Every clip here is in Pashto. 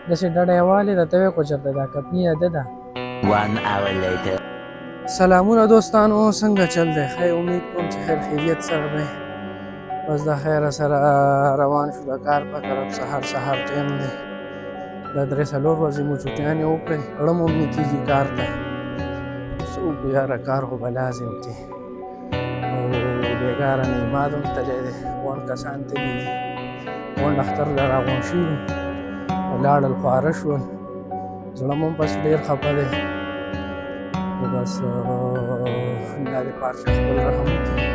داسې ډډه یې والې ده ته وایې خو چېرته دا کپني ده ده 1 hour later. سلامونه دوستانو څنګه چل دی خیر امید کوم چې خیر خیریت سره دی بس د خیره سره روان شو د کار په طرف سهار ټایم دی دا 3-4 ورځې مو چوټیانې وکړې اړه مو نه کېږي کار ته څه وکړو یاره کار خو به لازم دی او بېګاره نه عماد هم تللی دی غونډ کسان تللي دي غونډ اختر له راغونډ شوي ولاړل خواره شول زړه مو هم پس ډېر خفه دی خو بس الله دې پاک شه خپل رحم وکړي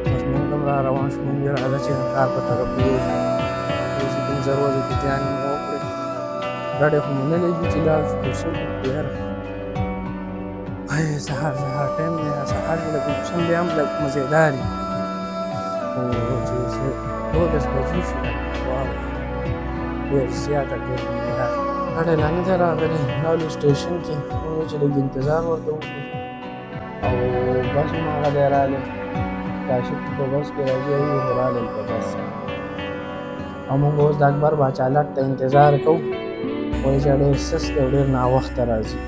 بس مونږ هم را روان شو مونږ یې راځه چې د کار په طرف ووځو 15 ورځې چوټیانې مو وکړې ډډې خو مو نه لګي چې لاړ شو خو څه وکړو یاره سهار ټایم دی سهار چې لږ موسم بیا هم لږ مزېدار وي خو چې 12 بجې شي واو ډېر زیاته ډېر مزېدار ډډې لا نه دی راغلی راغلو سټیشن کې موږ چې لږ انتظار ورته وکړو او بس هم هغه دی راغلی کاشف په بس کې راځي او یې راغلل په بس او موږ اوس د اکبر باچا لټ ته انتظار کوو وایي چې ډېر سست دی او ډېر ناوخته راځي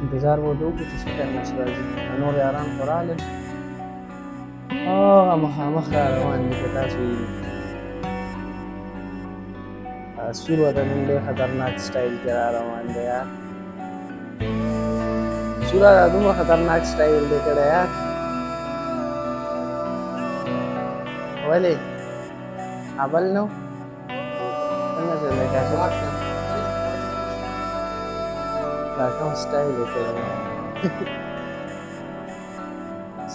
انتظار به ورته وکړو چې څه ټایم اوس راځي نور یاران خو راغلل مخامخ را روان دي که تاسو ویلي سور وطن نن ډېر خطرناک سټایل کې را روان دی یار سوره دا دومره خطرناک سټایل دی کړی یار ولې ابل نو څنګه چلی کاشف دا کوم سټایل دی کړی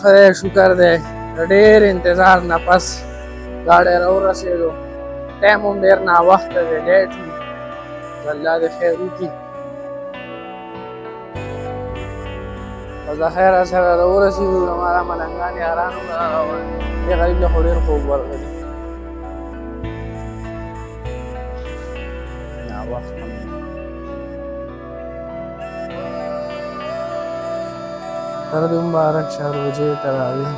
خدای شکر دی د ډېر انتظار نه پس ګاډی راورسېدو ټایم هم ډېر ناوخته دی لیټ وي الله دې خیر وکړي او د خیره سره راورسېدو زما ملنګان یاران هم را روان دې غریب له خو ډېر خوب ورغلي ناوخته تر دې مبارک شه روژې ته راغلي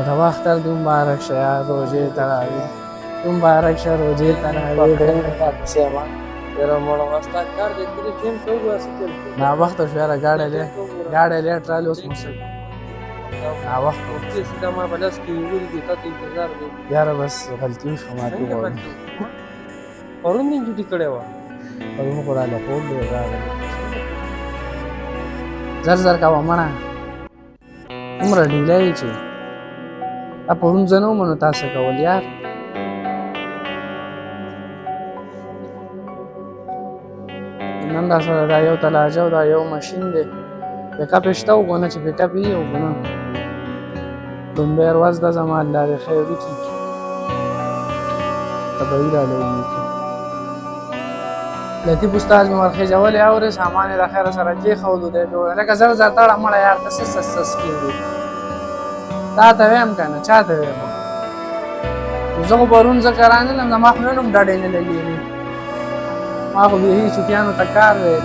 د اختر دې مبارک شه یار روژې ته راغلي مبارک شه روژې ته راغلي ناوخته شو یاره ګاډی لیټ راغلی اوس مو څه ناوخته یاره بس غلطي وشوه معافي غواړم پرون دې ډیوټي کړې وه پرون خو راله خوب ډېر راغلی زر کوه مړه دومره ډیلی یې چې پرون زه نه وم نو تا څه کول یار نن راسره دا یو تلاجه او دا یو ماشین دی پیک اپ یې شته و که نه چې پیک اپ یې او که نه لومبی ورځ ده زما الله دې خیر وکړي طبعي راله ولیکي لطیف استاد مې ورخېجولی اورې سامان یې د خیره سره کېښودو دی مې وویل لکه زر تړه مړه یار ته څه سس کېږي تا ته ویم که نه چا ته ویم زه خو پرون ځکه رانغلم زما خو نن هم ډډې نه لګېږي ما خو بیخي چوټیانو ته کار دی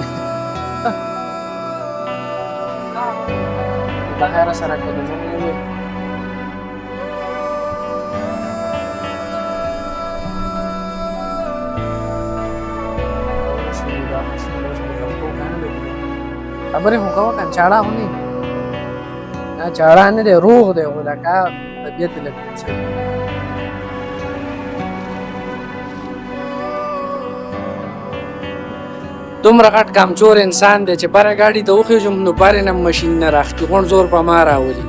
د خیره سره که د مونږ وویل خبرې خو کوه که چاړه خو نه دا چاړه نه دی روغ دی خو دا کار طبیعت یې لږ څه دومره غټ کمزور انسان دی چې بره ګاډي ته وخېږم نو برې نه مشین نه راخکي غونډ زور په ما راولي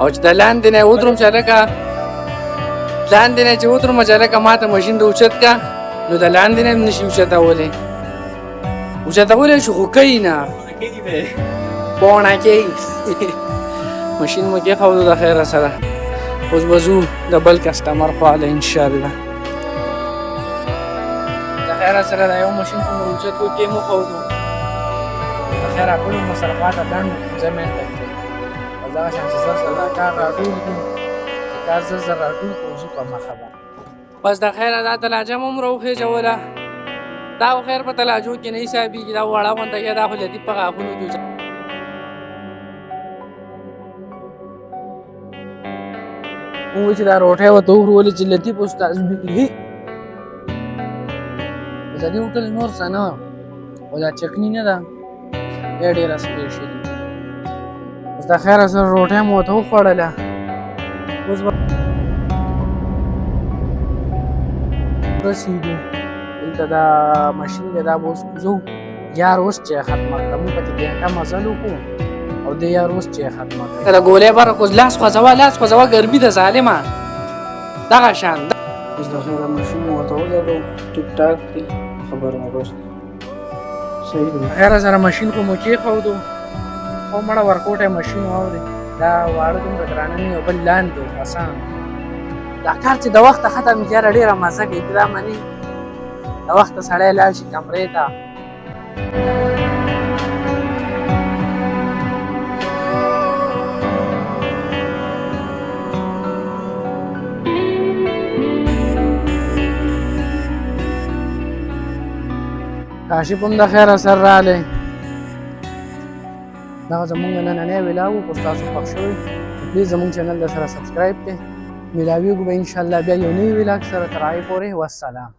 او چې د لاندې نه یې ودروم چې هلکه لاندې نه چې ودرومه چې هلکه ما ته مشین د اوچت که نو د لاندې نه هم نشي اوچتولی اوچتولی شو خو کوي نه بوڼه کوي مشین مو کېښودو د خیره سره اوس به ځو د بل کسټمر خواله انشاءالله د خیره سره د یو مشین خو مو اوچت وکې مو ښودو د خیره کلو مو سره خواته ډنډ 5 منټه کې او دغه شان چې زر دا کار راټول کړو چې کار زر راټول کړو ځو په مخه به بس د خیره دا تلاجه مو هم راوخېجوله دا خو خیر په تلاجو کې نه حسابېږي دا وړه غونډه کې دا خو لطیف په غاښونو کې مونږ چې دا روټۍ ورته وورولې چې لطیف استاد بکلي د دې هوټل نور څه نه او دا چکني نه ده بیا ډېره سپېشلي اوس د خیره سره روټۍ مو ورته وخوړله اوس به رسېږو دلته دا ماشین دی دا به اوس کوزو یار اوس چې ختمه کړه مونږ پکې ګنټه مزل وکړو او د یار اوس چې ختمه کړه کله ګولۍ بره کوز لاس خوځوه ګرمي ده ظالمه دغه شان اوس د خیره ماشین مو ورته وځلو ټیک ټاک دی خبره مو بس صحیح دی خیره سره ماشین خو مو کېښودو خو مړه ورکوټی ماشین واورې دا واړه دومره درانه نه یو بل لاندې و اسان دا کار چې د وخته ختم کړي یاره ډېره مزه کوي دا مني د وخته سړی لاړ شي کمرې ته کاشف هم د خیره سر رالی دغه زمونږ نننی ولاګ و که ستاسو خوښ شوی پلیز زمونږ چینل د سره سبسکرایب کړئ ملاویږو به انشاءالله بیا یو نوي ولاګ سره تر هغې پورې والسلام